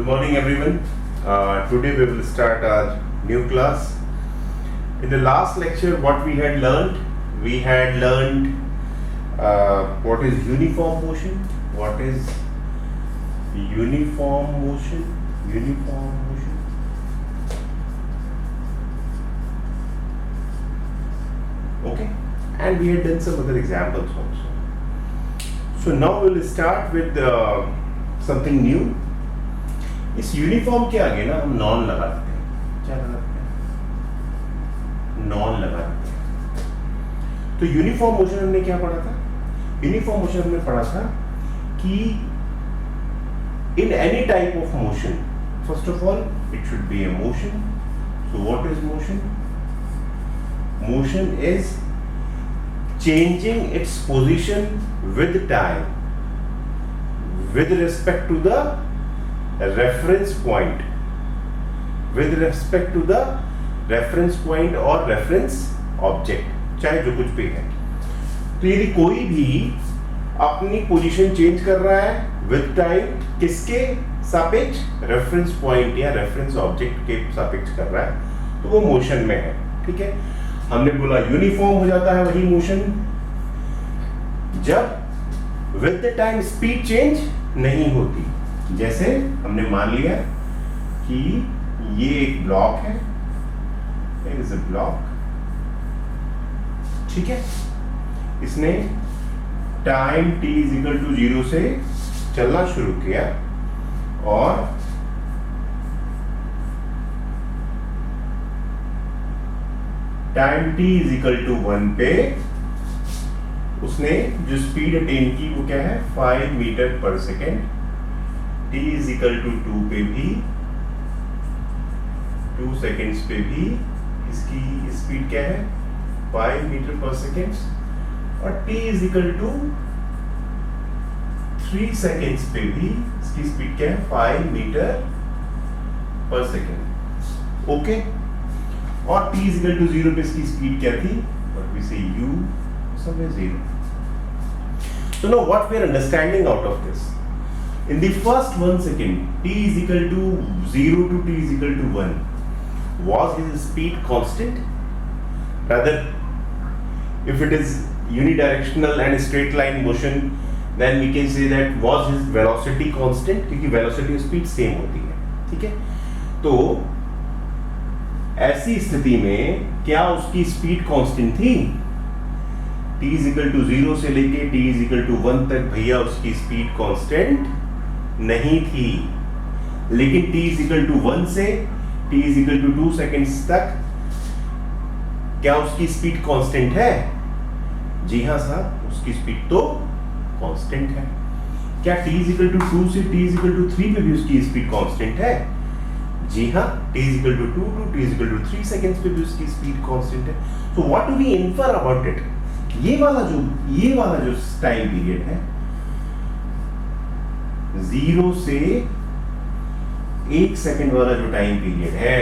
Good morning, everyone. Today we will start our new class. In the last lecture, what we had learned what is uniform motion. What is uniform motion? Uniform motion. Okay, and we had done some other examples also. So now we will start with something new. इस uniform के आगे ना हम non लगाते हैं. क्या लगाते हैं? नॉन लगाते हैं. तो यूनिफॉर्म मोशन हमने क्या पढ़ा था? यूनिफॉर्म मोशन हमने पढ़ा था कि in any type of motion, first of all it should be A motion. So what is motion? Motion is changing its position with time with respect to the reference point, with respect to the reference point or reference object, चाहे जो कुछ भी है. तो यदि कोई भी अपनी पोजीशन चेंज कर रहा है विद टाइम, किसके सापेक्ष? रेफरेंस पॉइंट या रेफरेंस ऑब्जेक्ट के सापेक्ष कर रहा है, तो वो मोशन में है. ठीक है, हमने बोला यूनिफॉर्म हो जाता है वही मोशन जब with the time speed change नहीं होती. जैसे हमने मान लिया कि ये एक ब्लॉक है, इट इज अ ब्लॉक. ठीक है, इसने time t is equal to 0 से चलना शुरू किया और time t is equal to 1 पे उसने जो स्पीड अटेन की वो क्या है? 5 metre per second. t is equal to 2 पे भी, 2 सेकेंड्स पे भी इसकी स्पीड क्या है? 5 मीटर पर सेकेंड. और t is equal to 3 seconds पे भी इसकी स्पीड क्या है? 5 मीटर पर सेकेंड. ओके, और t is equal to 0 पे इसकी स्पीड क्या थी? What we say u somewhere 0. So now what we are understanding out of this? In the first 1 second, t is equal to 0 to t is equal to 1. Was his speed constant? Rather, if it is unidirectional and straight line motion, then we can say that was his velocity constant? क्योंकि velocity और speed same होती है. ठीक है, तो ऐसी स्थिति में क्या उसकी स्पीड कांस्टेंट थी? t इज इक्वल टू 0 से लेके t इज इक्वल टू 1 तक भैया उसकी स्पीड कांस्टेंट नहीं थी. लेकिन t इज इक्वल टू 1 से t is equal to 2 seconds तक क्या उसकी स्पीड कांस्टेंट है? जी हाँ साहब, उसकी स्पीड तो कांस्टेंट है. क्या t इज इक्वल टू 2 से t इज इक्वल टू 3 पे भी उसकी स्पीड कांस्टेंट है? जी हाँ, t is equal to 2 to t is equal to 3 seconds पे भी उसकी स्पीड कांस्टेंट है. So what do we infer about it? ये वाला जो टाइम पीरियड है 0 से 1 सेकंड वाला जो टाइम पीरियड है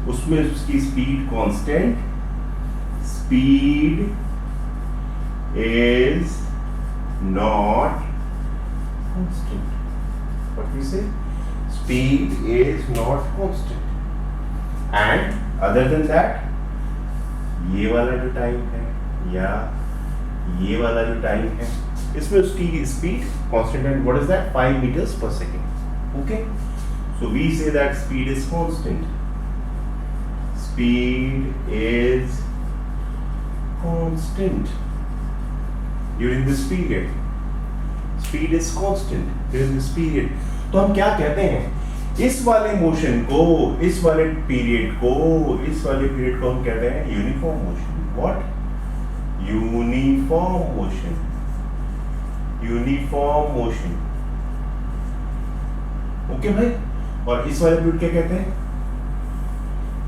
उसमें उसकी speed constant, speed is not constant. What we say? Speed is not constant. And other than that, ये वाला जो टाइम है या ये वाला जो टाइम है इसमें उसकी स्पीड कांस्टेंट है. What is that? 5 meters per second. Okay, so we say that speed is constant. Speed is constant during this period. Speed is constant during this period. तो हम क्या कहते हैं? इस वाले मोशन को, इस वाले पीरियड को हम कहते हैं uniform motion. What? Uniform motion. Uniform motion. Okay भाई. और इस वाले पीरियड क्या कहते हैं?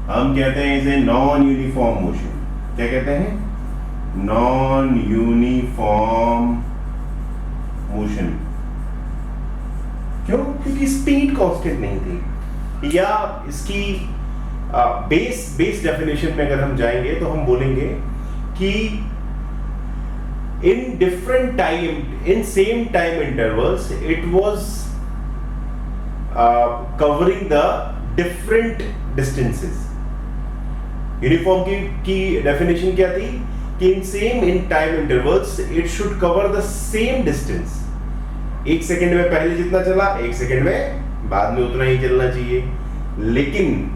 हम कहते हैं इसे नॉन यूनिफॉर्म मोशन. क्या कहते हैं? Non uniform motion. क्यों? क्योंकि स्पीड कांस्टेंट नहीं थी. या इसकी बेस डेफिनेशन में अगर हम जाएंगे तो हम बोलेंगे कि in different time, in same time intervals, it was covering the different distances. Uniform की डेफिनेशन क्या थी कि in time intervals it should cover the same distance. 1 second में पहले जितना चला 1 सेकंड में बाद में उतना ही चलना चाहिए, लेकिन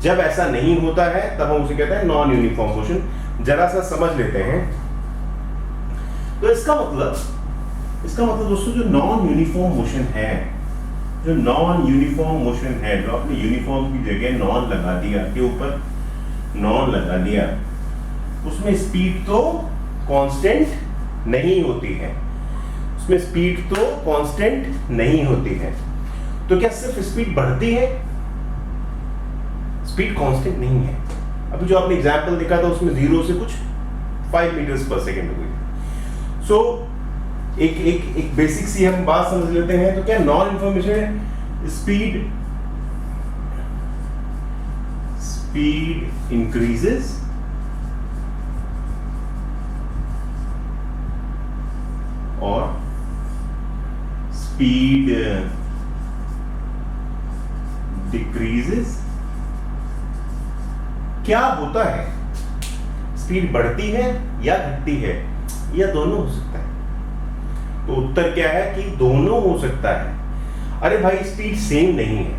जब ऐसा नहीं होता है तब हम उसे कहते हैं नॉन यूनिफॉर्म मोशन। जरा सा समझ लेते हैं। तो इसका मतलब दोस्तों जो नॉन यूनिफॉर्म मोशन है, जो आपने यूनिफॉर्म की जगह नॉन लगा दिया, के ऊपर नॉन लगा दिया, उसमें स्पीड तो कांस्टेंट नहीं होती है। तो क्या सिर्फ स्पीड बढ़ती है? स्पीड कांस्टेंट नहीं है। अभी जो आपने एग्जांपल देखा था उसमें 0 से कुछ 5 मीटर्स पर सेकेंड हुई। सो एक बेसिक सी हम बात समझ लेते हैं। तो क्या नॉन इन्फॉर्मेशन स्पीड इंक्रीजेस और स्पीड डिक्रीजेस। क्या होता है? स्पीड बढ़ती है या घटती है, या दोनों हो सकता है? तो उत्तर क्या है कि दोनों हो सकता है। अरे भाई स्पीड सेम नहीं है,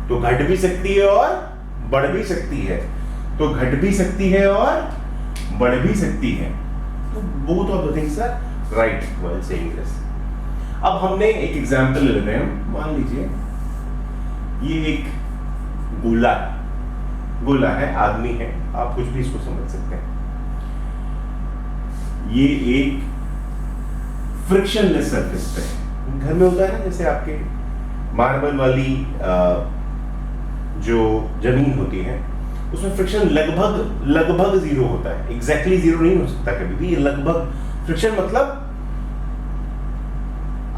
तो घट भी सकती है और बढ़ भी सकती है, तो घट भी सकती है और बढ़ भी सकती है। तो both of the things are right while saying this. अब हमने एक एग्जांपल ले लेते हैं। मान लीजिए ये एक गोला है, आदमी है, आप कुछ भी इसको समझ सकते हैं। ये एक फ्रिक्शनलेस सरफेस पे है। घर में होता है ना, जैसे आपके मार्बल वाली जो जमीन होती है उसमें फ्रिक्शन लगभग 0 होता है। एग्जैक्टली 0 नहीं हो सकता कभी भी, ये लगभग फ्रिक्शन मतलब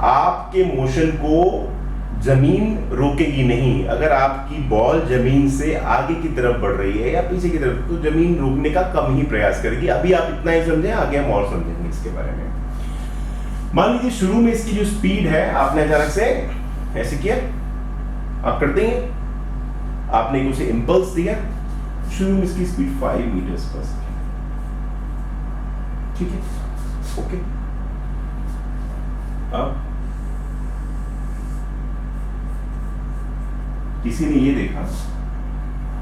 आपके मोशन को जमीन रोकेगी नहीं। अगर आपकी बॉल जमीन से आगे की तरफ बढ़ रही है या पीछे की तरफ, तो जमीन रोकने का कम ही प्रयास करेगी। अभी आप इतना ही समझें, आगे हम और समझेंगे इसके बारे में। मान लीजिए शुरू में इसकी जो स्पीड है, आपने अचानक से ऐसे किया, आप करते हैं, आपने उसे इंपल्स दिया। शुरू में इसकी स्पीड 5 मीटर्स पर सेकेंड, ठीक है, ओके। अब किसी ने ये देखा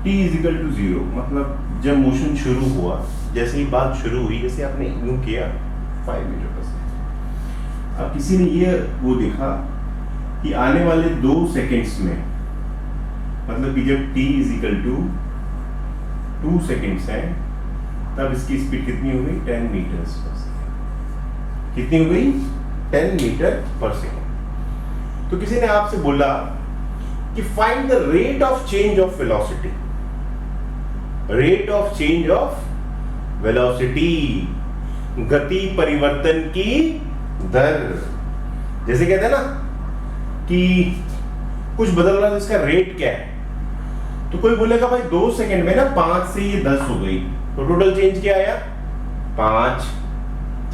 t इजिकल टू 0, मतलब जब मोशन शुरू हुआ, जैसे ही बात शुरू हुई, जैसे आपने यूं किया 5 मीटर पर सेकेंड। अब किसी ने ये वो देखा कि आने वाले 2 सेकेंड्स में, मतलब कि जब t इजिकल टू 2 सेकेंड्स है, तब इसकी स्पीड कितनी हो गई? 10 मीटर्स पर सेकेंड। कितनी हो गई? 10 मीटर पर सेकेंड। तो किसी ने आपसे बोला कि find the rate of change of velocity. Rate of change of velocity, गति परिवर्तन की दर। जैसे कहते हैं ना कि कुछ बदल रहा है तो इसका रेट क्या है। तो कोई बोलेगा भाई 2 सेकंड में ना 5 से ये 10 हो गई, तो टोटल चेंज क्या आया? 5,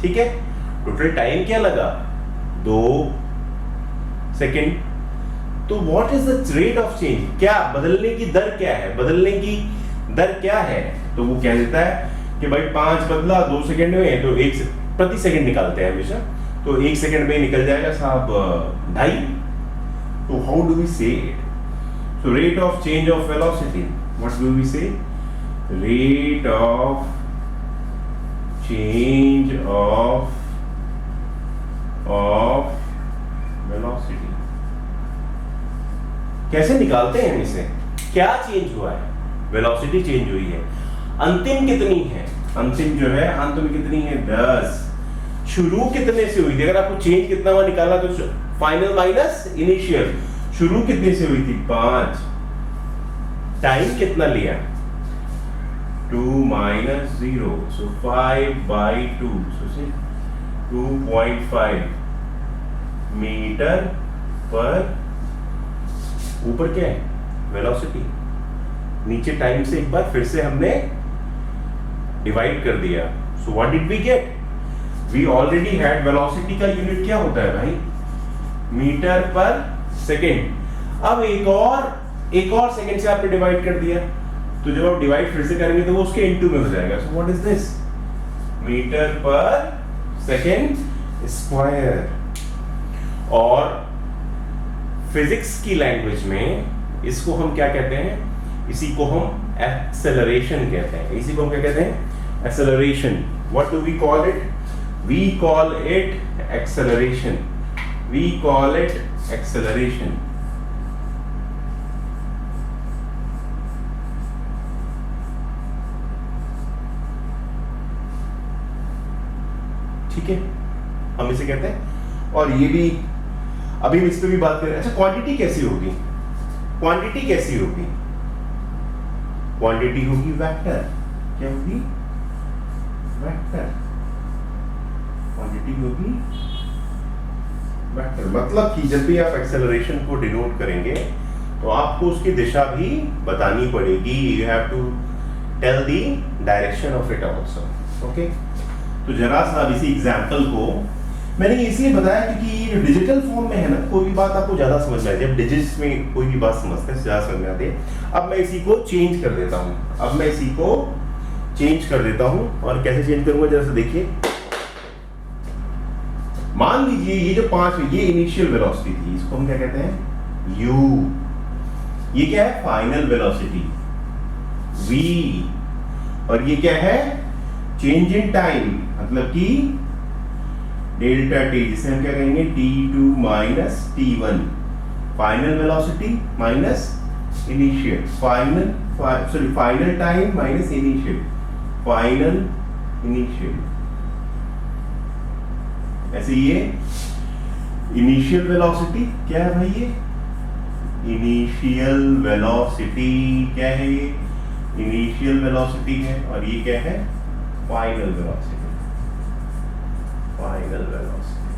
ठीक है। टोटल टाइम क्या लगा? 2 सेकंड। तो what is the rate of change? क्या बदलने की दर क्या है? बदलने की दर क्या है? तो वो कह देता है कि भाई 5 बदला 2 सेकंड में, तो 1 प्रति सेकंड निकालते हैं हमेशा, तो 1 सेकंड में निकल जाएगा साहब 2.5। तो हाउ डू वी से it? So rate of change of velocity, what do we say? Rate of change of velocity. कैसे निकालते हैं इसे? क्या चेंज हुआ है? वेलोसिटी चेंज हुई है। अंतिम कितनी है? अंतिम जो है, अंत में कितनी है? 10। शुरू कितने से हुई थी? अगर आपको चेंज कितना हुआ निकालना, तो फाइनल माइनस इनिशियल। शुरू कितने से हुई थी? 5। टाइम कितना लिया? 2 minus 0, so 5/2, so say 2.5 metre पर। ऊपर क्या है? वेलोसिटी। नीचे टाइम से एक बार फिर से हमने डिवाइड कर दिया। So what did we get? We already had velocity का यूनिट क्या होता है भाई? Metre per second. अब एक और सेकंड से आपने डिवाइड कर दिया, तो जब आप डिवाइड फिर से करेंगे तो वो उसके इनटू में हो जाएगा। So what is this? Metre per second square. और फिजिक्स की लैंग्वेज में इसको हम क्या कहते हैं? इसी को हम एक्सेलरेशन कहते हैं। इसी को हम क्या कहते हैं? Acceleration. What do we call it? We call it acceleration. We call it acceleration. ठीक है, हम इसे कहते हैं। और ये भी अभी हम इस पे भी बात करें। अच्छा, क्वांटिटी कैसी होगी? क्वांटिटी कैसी होगी? क्वांटिटी होगी वेक्टर। क्या होगी? वेक्टर। क्वांटिटी होगी वेक्टर। मतलब कि जब भी आप एक्सेलरेशन को डिनोट करेंगे तो आपको उसकी दिशा भी बतानी पड़ेगी। You have to tell the direction of it also. Okay, तो जरा सा अब इसी एग्जाम्पल को मैंने इसलिए बताया क्योंकि ये डिजिटल फॉर्म में है ना, कोई भी बात आपको ज्यादा समझ में आती है। जब डिजिट्स में कोई भी बात समझते हैं ज्यादा समझ में आती है। अब मैं इसी को चेंज कर देता हूं। और कैसे चेंज करूंगा जरा सा देखिए। मान लीजिए ये जो 5 है ये इनिशियल वेलोसिटी थी, इसको हम क्या कहते हैं? u। ये क्या है? Final velocity v। और ये क्या है? चेंज इन टाइम, मतलब कि डेल्टा टी, जिसे हम क्या कहेंगे? t2 minus t1। Final velocity minus initial, final time minus initial, final initial. ऐसे ये इनिशियल वेलोसिटी क्या है भाई? ये इनिशियल वेलोसिटी क्या है? ये इनिशियल वेलोसिटी है। और ये क्या है? Final velocity. Final velocity.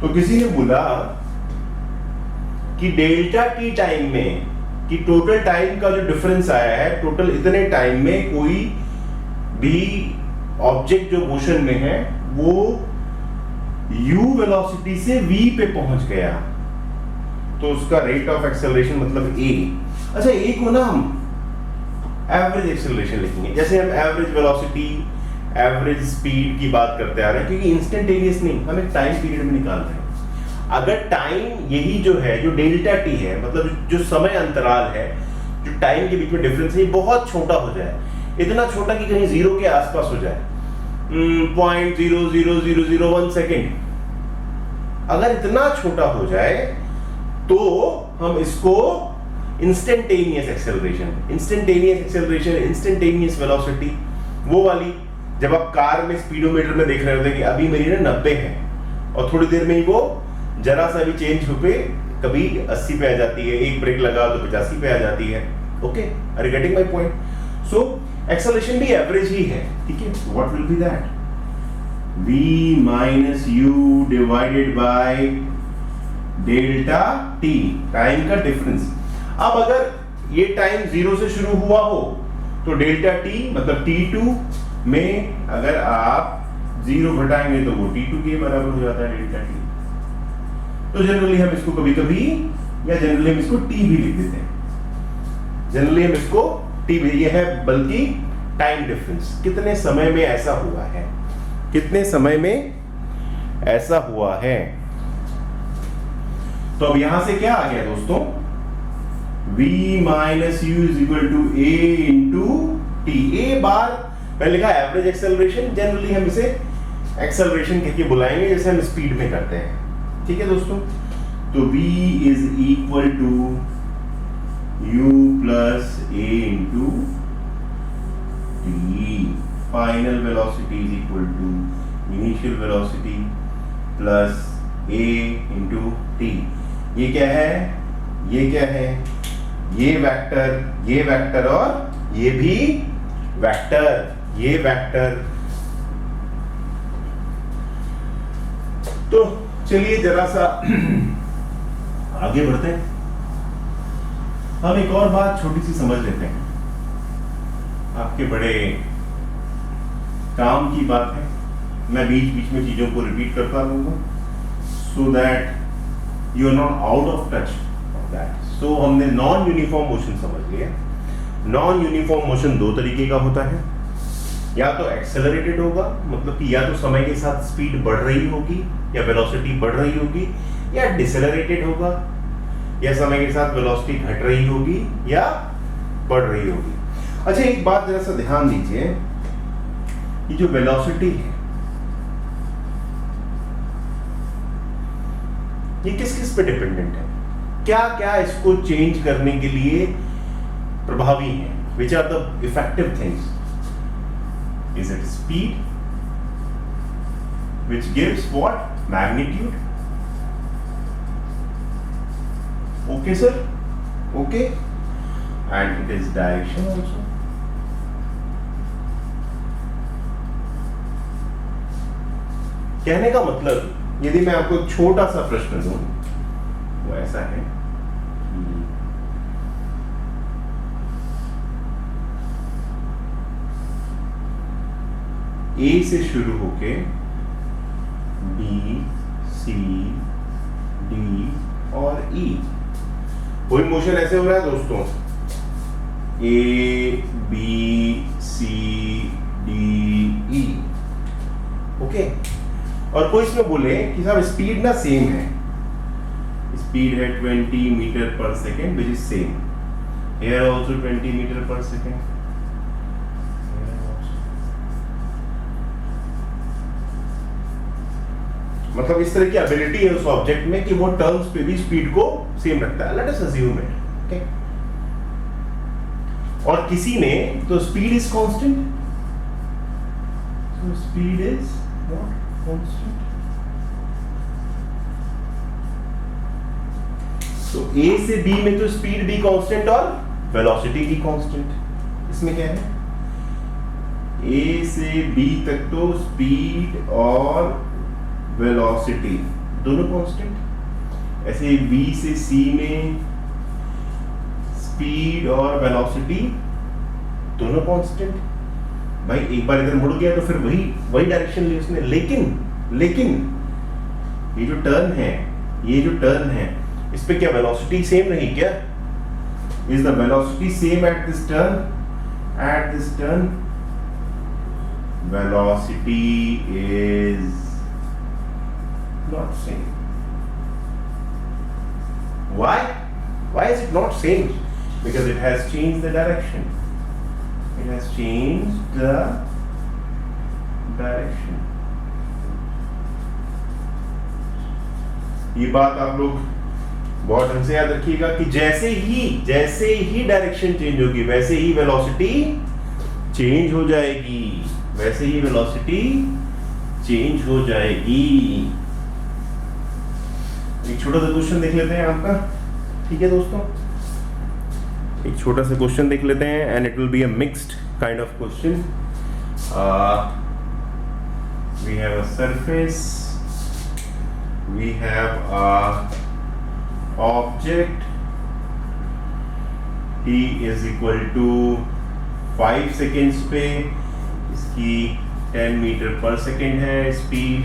तो किसी ने बोला कि डेल्टा टी टाइम में, कि टोटल टाइम का जो डिफरेंस आया है, टोटल इतने टाइम में कोई भी ऑब्जेक्ट जो मोशन में है वो u वेलोसिटी से v पे पहुंच गया, तो उसका रेट ऑफ एक्सेलरेशन मतलब a। अच्छा, a को ना हम एवरेज एक्सेलरेशन लिखेंगे। जैसे हम एवरेज वेलोसिटी, एवरेज स्पीड की बात करते आ रहे हैं, क्योंकि इंस्टेंटेनियस नहीं, हम एक टाइम पीरियड में निकाल रहे हैं। अगर टाइम यही जो है, जो डेल्टा टी है, मतलब जो समय अंतराल है, जो टाइम के बीच में डिफरेंस है, बहुत छोटा हो जाए, इतना छोटा कि कहीं जीरो के आसपास हो जाए, 0.00001 सेकेंड, अगर इतना छोटा हो जाए तो हम इसको इंस्टेंटेनियस एक्सेलरेशन, इंस्टेंटेनियस वेलोसिटी, वो वाली जब आप कार में स्पीडोमीटर में देख रहे होते हैं कि अभी मेरी ना 90 है और थोड़ी देर में ही वो जरा सा भी चेंज होके कभी 80 पे आ जाती है, एक ब्रेक लगा तो 85 पे आ जाती है। Okay, are you getting my point? So acceleration भी एवरेज ही है, ठीक है। What will be that? v minus u divided by delta t, time का डिफरेंस। अब अगर ये टाइम 0 से शुरू हुआ हो तो डेल्टा t मतलब t2 में अगर आप 0 घटाएंगे तो वो t2 के बराबर हो जाता है डेल्टा t। तो जनरली हम इसको कभी कभी, या जनरली हम इसको t भी लिख देते हैं। जनरली हम इसको t भी, ये है बल्कि टाइम डिफरेंस, कितने समय में ऐसा हुआ है, कितने समय में ऐसा हुआ है। तो अब यहां से क्या आ गया दोस्तों? v minus U is equal to a into T. A bar मैंने लिखा एवरेज एक्सेलरेशन, जनरली हम इसे एक्सेलरेशन कह के बुलाएंगे जैसे हम स्पीड में करते हैं, ठीक है दोस्तों। तो v is equal to u plus a into T. Final velocity is equal to initial velocity plus a into T. ये क्या है? ये क्या है? ये वेक्टर और ये भी वेक्टर, ये वेक्टर। तो चलिए जरा सा आगे बढ़ते हैं। हम एक और बात छोटी सी समझ लेते हैं, आपके बड़े काम की बात है। मैं बीच बीच में चीजों को रिपीट करता रहूंगा so that you are not out of touch of that. So हमने नॉन यूनिफॉर्म मोशन समझ लिया। नॉन यूनिफॉर्म मोशन दो तरीके का होता है, या तो एक्सेलरेटेड होगा, मतलब कि या तो समय के साथ स्पीड बढ़ रही होगी या वेलोसिटी बढ़ रही होगी, या डिसेलरेटेड होगा, या समय के साथ वेलोसिटी घट रही होगी या बढ़ रही होगी। अच्छा, एक बात जरा सा ध्यान दीजिए, ये जो वेलोसिटी है ये किस किस पे डिपेंडेंट है, क्या क्या इसको चेंज करने के लिए प्रभावी है, which are the effective things? Is it speed which gives what? Magnitude. Okay sir, okay, and it is direction also. कहने का मतलब, यदि मैं आपको एक छोटा सा प्रश्न दूं, वो ऐसा है कि ए से शुरू होके बी, सी, डी और ई, कोई मोशन ऐसे हो रहा है दोस्तों, A B C D E, okay, और कोई इसमें बोले कि साहब स्पीड ना सेम है, स्पीड है 20 metre per second which is same, here also 20 metre per second, मतलब इस तरह की एबिलिटी है उस ऑब्जेक्ट में कि वो टर्म्स पे भी स्पीड को सेम रखता है, let us assume it, okay. और किसी ने तो speed is constant, so speed is what? Constant. तो A से B में तो स्पीड भी कांस्टेंट और वेलोसिटी भी कांस्टेंट। इसमें क्या है, A से B तक तो स्पीड और वेलोसिटी दोनों कांस्टेंट, ऐसे B से C में स्पीड और वेलोसिटी दोनों कांस्टेंट। भाई एक बार इधर मुड़ गया तो फिर वही डायरेक्शन ली उसने, लेकिन ये जो टर्न है इस पे क्या वेलोसिटी सेम रही क्या? Is the velocity same at this turn? Velocity is not same. Why is it not same? Because it has changed the direction. It has changed the direction. ये बात आप लोग बहुत ढंग से याद रखिएगा कि जैसे ही डायरेक्शन चेंज होगी वैसे ही वेलोसिटी चेंज हो जाएगी, हो जाएगी। एक छोटा सा क्वेश्चन देख लेते हैं आपका, ठीक है दोस्तों, एक छोटा सा क्वेश्चन देख लेते हैं, and it will be a mixed kind of question. We have a surface, we have a object, t is equal to 5 seconds पे इसकी 10 मीटर पर सेकेंड है स्पीड,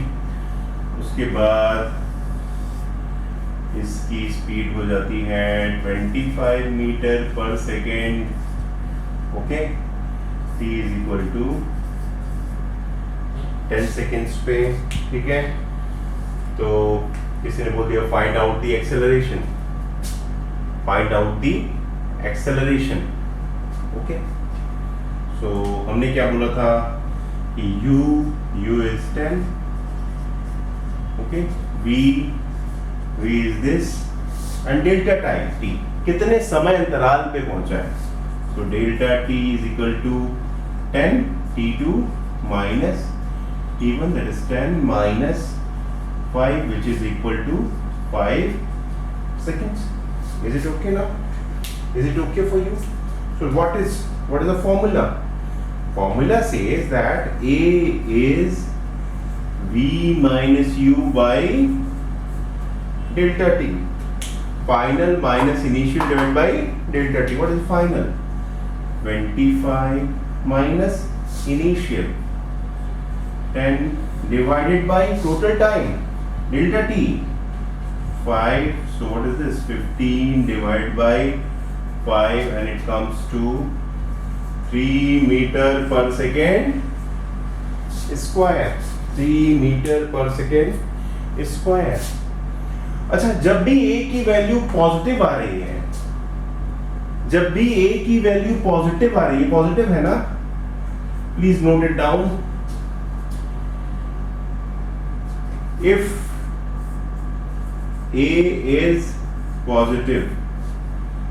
उसके बाद इसकी स्पीड हो जाती है 25 metre per second, okay. t is equal to 10 seconds पे, ठीक है। तो किसी ने बोल दिया find out the acceleration, okay. So हमने क्या बोला था कि u is 10, okay, v is this, and delta time t कितने समय अंतराल पे पहुंचा है। so delta t is equal to 10 t2 minus t1, that is 10 minus 5, which is equal to 5 seconds. Is it okay now? Is it okay for you? So what is the formula? Formula says that a is v minus u by delta t, final minus initial divided by delta t. What is final? 25 minus initial, 10 divided by total time delta t, 5. So what is this? 15 divided by 5 and it comes to 3 meter per second square. 3 meter per second square. अच्छा, जब भी a की value positive आ रही है, जब भी a की value positive आ रही है, पॉजिटिव है ना, please note it down. If a is positive,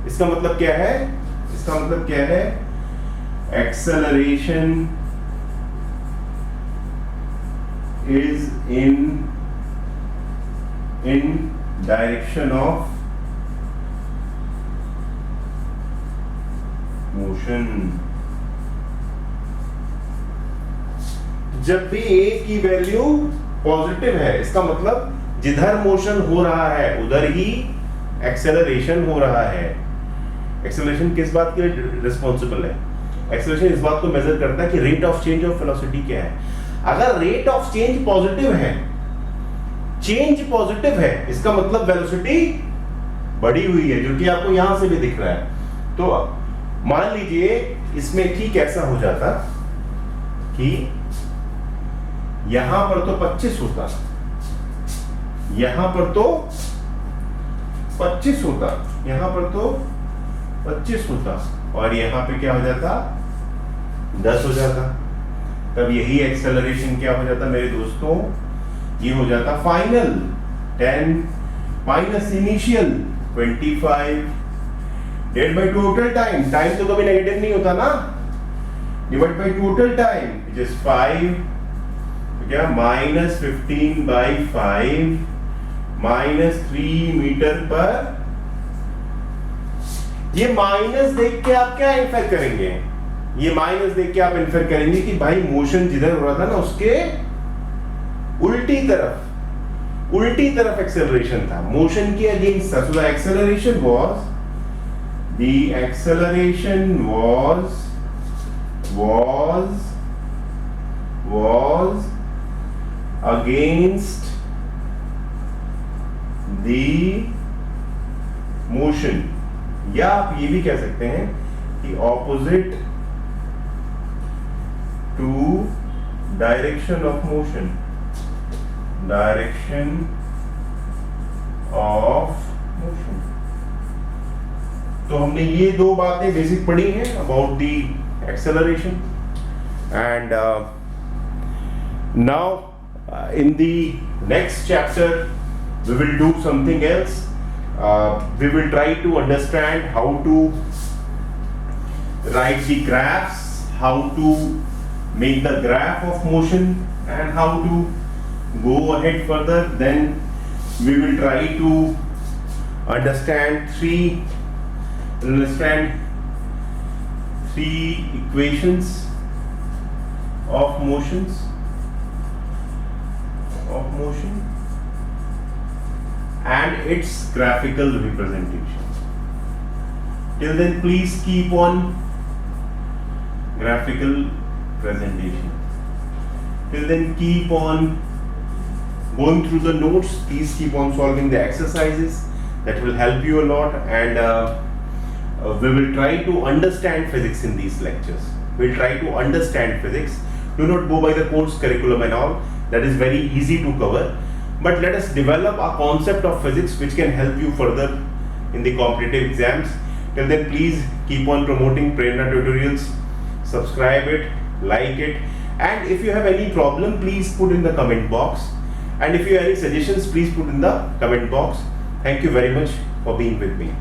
इसका मतलब क्या है? इसका मतलब क्या है? Acceleration is in direction of motion. जब भी a की वैल्यू पॉजिटिव है, इसका मतलब जिधर मोशन हो रहा है उधर ही एक्सेलरेशन हो रहा है. एक्सेलरेशन किस बात के लिए रिस्पॉन्सिबल है? एक्सेलरेशन इस बात को मेजर करता है कि rate of change of velocity क्या है. अगर रेट ऑफ चेंज पॉजिटिव है, चेंज पॉजिटिव है, इसका मतलब वेलोसिटी बढ़ी हुई है, जो कि आपको यहां से भी दिख रहा है. तो मान लीजिए इसमें ठीक ऐसा हो जाता कि यहां पर तो 25 होता, यहां पर तो 25 होता, यहां पर तो 25 होता, और यहां पे क्या हो जाता? 10 हो जाता. तब यही एक्सेलरेशन क्या हो जाता मेरे दोस्तों? ये हो जाता final 10 minus initial 25 divide by total time. Time तो कभी नेगेटिव नहीं होता ना, divide by total time which is 5. क्या? माइनस 15 बाई 5 माइनस 3 मीटर पर. ये माइनस देख के आप क्या इन्फर करेंगे? ये माइनस देख के आप इन्फर करेंगे कि भाई मोशन जिधर हो रहा था ना उसके उल्टी तरफ एक्सेलरेशन था, मोशन के अगेंस्ट था. So the acceleration was against the motion, या आप ये भी कह सकते हैं कि opposite to direction of motion. तो हमने ये दो बातें बेसिक पढ़ी हैं about the acceleration, and now in the next chapter we will do something else. We will try to understand how to write the graphs, how to make the graph of motion, and how to go ahead further. Then we will try to understand three equations of motion and its graphical representation. Till then, please keep on graphical presentation. Till then, keep on going through the notes. Please keep on solving the exercises. That will help you a lot, and we will try to understand physics in these lectures. We'll try to understand physics. Do not go by the course curriculum and all. That is very easy to cover. But let us develop a concept of physics which can help you further in the competitive exams. Till then, please keep on promoting Prerna Tutorials. Subscribe it, like it, and if you have any problem, please put in the comment box. And if you have any suggestions, please put in the comment box. Thank you very much for being with me.